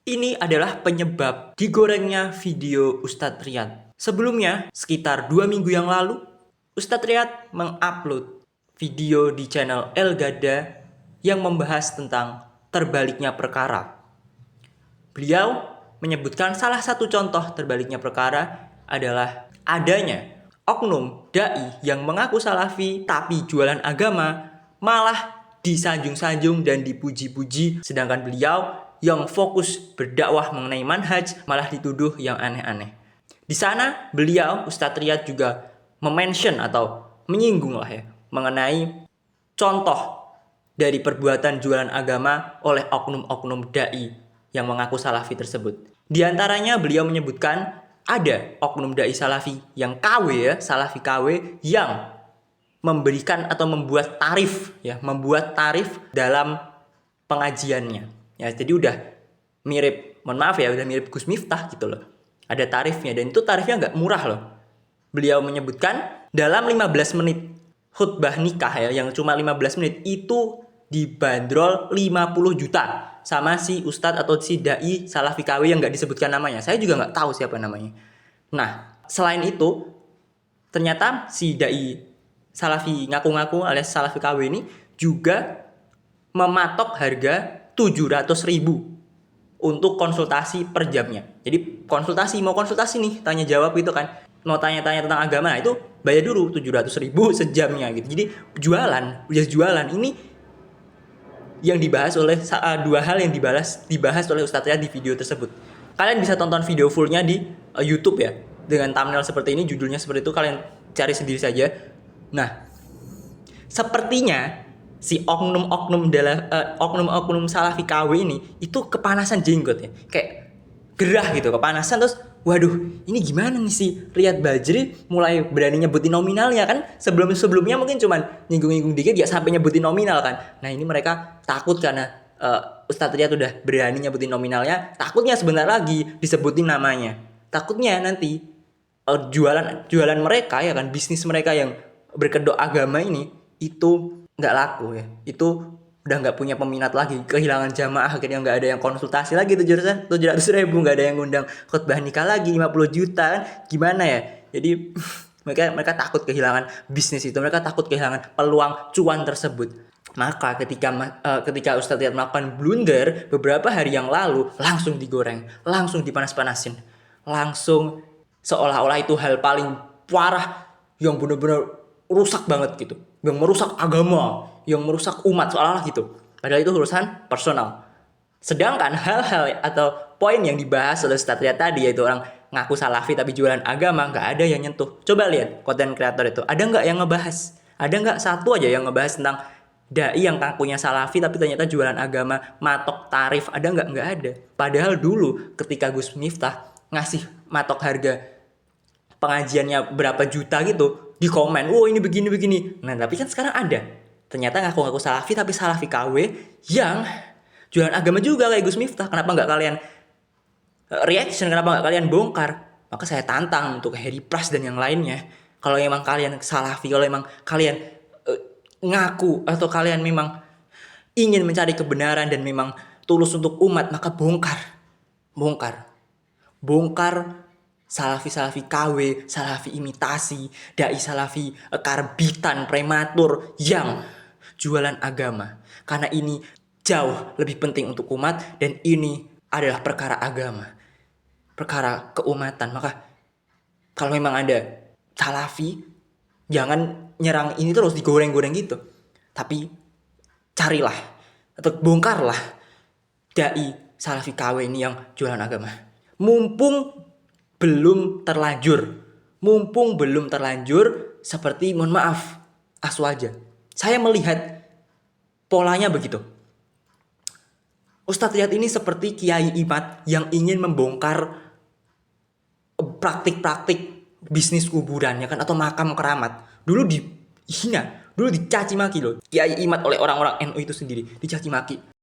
Ini adalah penyebab digorengnya video Ustadz Riyad. Sebelumnya, sekitar 2 minggu yang lalu, Ustadz Riyad mengupload video di channel El Gada yang membahas tentang terbaliknya perkara. Beliau menyebutkan salah satu contoh terbaliknya perkara adalah adanya oknum dai yang mengaku salafi tapi jualan agama malah disanjung-sanjung dan dipuji-puji, sedangkan beliau yang fokus berdakwah mengenai manhaj malah dituduh yang aneh-aneh. Di sana beliau Ustadz Riyad juga memention atau menyinggung lah ya mengenai contoh dari perbuatan jualan agama oleh oknum-oknum dai yang mengaku salafi tersebut. Di antaranya beliau menyebutkan ada oknum dai salafi yang KW ya, salafi KW yang memberikan atau membuat tarif dalam pengajiannya. Ya, jadi udah mirip, mohon maaf ya, udah mirip Gus Miftah gitu loh. Ada tarifnya dan itu tarifnya nggak murah loh. Beliau menyebutkan dalam 15 menit khutbah nikah ya, yang cuma 15 menit itu dibanderol 50 juta sama si ustadz atau si dai salafi KW yang nggak disebutkan namanya. Saya juga nggak tahu siapa namanya. Nah, selain itu ternyata si dai salafi ngaku-ngaku alias salafi KW ini juga mematok harga 700.000 untuk konsultasi per jamnya. Jadi mau konsultasi nih, tanya jawab itu kan. Mau tanya-tanya tentang agama, nah itu bayar dulu 700.000 sejamnya gitu. Jadi jualan. Ini yang dibahas oleh dua hal yang dibahas oleh Ustadz Riyad di video tersebut. Kalian bisa tonton video fullnya di YouTube ya. Dengan thumbnail seperti ini, judulnya seperti itu, kalian cari sendiri saja. Nah, sepertinya si oknum-oknum salafi KW ini itu kepanasan jenggot ya, kayak gerah gitu, kepanasan. Terus waduh, ini gimana nih si Riyad Bajri mulai berani nyebutin nominalnya kan. Sebelumnya mungkin cuman nyinggung-nyinggung dikit, ya sampai nyebutin nominal kan. Nah ini mereka takut karena Ustadz Riyad udah berani nyebutin nominalnya, takutnya sebentar lagi disebutin namanya, takutnya nanti jualan mereka ya kan, bisnis mereka yang berkedok agama ini itu nggak laku ya, itu udah nggak punya peminat lagi, kehilangan jamaah, akhirnya nggak ada yang konsultasi lagi 700.000, nggak ada yang ngundang khutbah nikah lagi 50 juta kan, gimana ya. Jadi mereka takut kehilangan bisnis itu, mereka takut kehilangan peluang cuan tersebut. Maka ketika Ustadz Riyad melakukan blunder beberapa hari yang lalu, langsung digoreng, langsung dipanas-panasin, langsung seolah-olah itu hal paling parah yang benar-benar rusak banget gitu, yang merusak agama, yang merusak umat seolah-olah gitu. Padahal itu urusan personal. Sedangkan hal-hal atau poin yang dibahas oleh Ustadz Riyad tadi, yaitu orang ngaku salafi tapi jualan agama, nggak ada yang nyentuh. Coba lihat konten kreator itu, ada nggak yang ngebahas? Ada nggak satu aja yang ngebahas tentang dai yang ngakunya salafi tapi ternyata jualan agama, matok tarif? Ada nggak? Nggak ada. Padahal dulu ketika Gus Miftah ngasih matok harga pengajiannya berapa juta gitu, di komen, oh ini begini. Nah tapi kan sekarang ada, ternyata ngaku-ngaku salafi tapi salafi KW yang jualan agama juga kayak Gus Miftah. Kenapa nggak kalian reaction, kenapa nggak kalian bongkar? Maka saya tantang untuk Harry Pras dan yang lainnya, kalau emang kalian salafi, kalau emang kalian ngaku atau kalian memang ingin mencari kebenaran dan memang tulus untuk umat, maka bongkar salafi KW, salafi imitasi, dai salafi karbitan prematur yang jualan agama. Karena ini jauh lebih penting untuk umat dan ini adalah perkara agama, perkara keumatan. Maka kalau memang ada salafi, jangan nyerang ini terus digoreng-goreng gitu. Tapi carilah atau bongkarlah dai salafi KW ini yang jualan agama. Mumpung belum terlanjur seperti, mohon maaf, Aswaja. Saya melihat polanya begitu. Ustadz Riyad ini seperti Kiai Imad yang ingin membongkar praktik-praktik bisnis kuburan ya kan, atau makam keramat. Dulu dihina, dulu dicaci maki loh Kiai Imad oleh orang-orang NU itu sendiri, dicaci maki.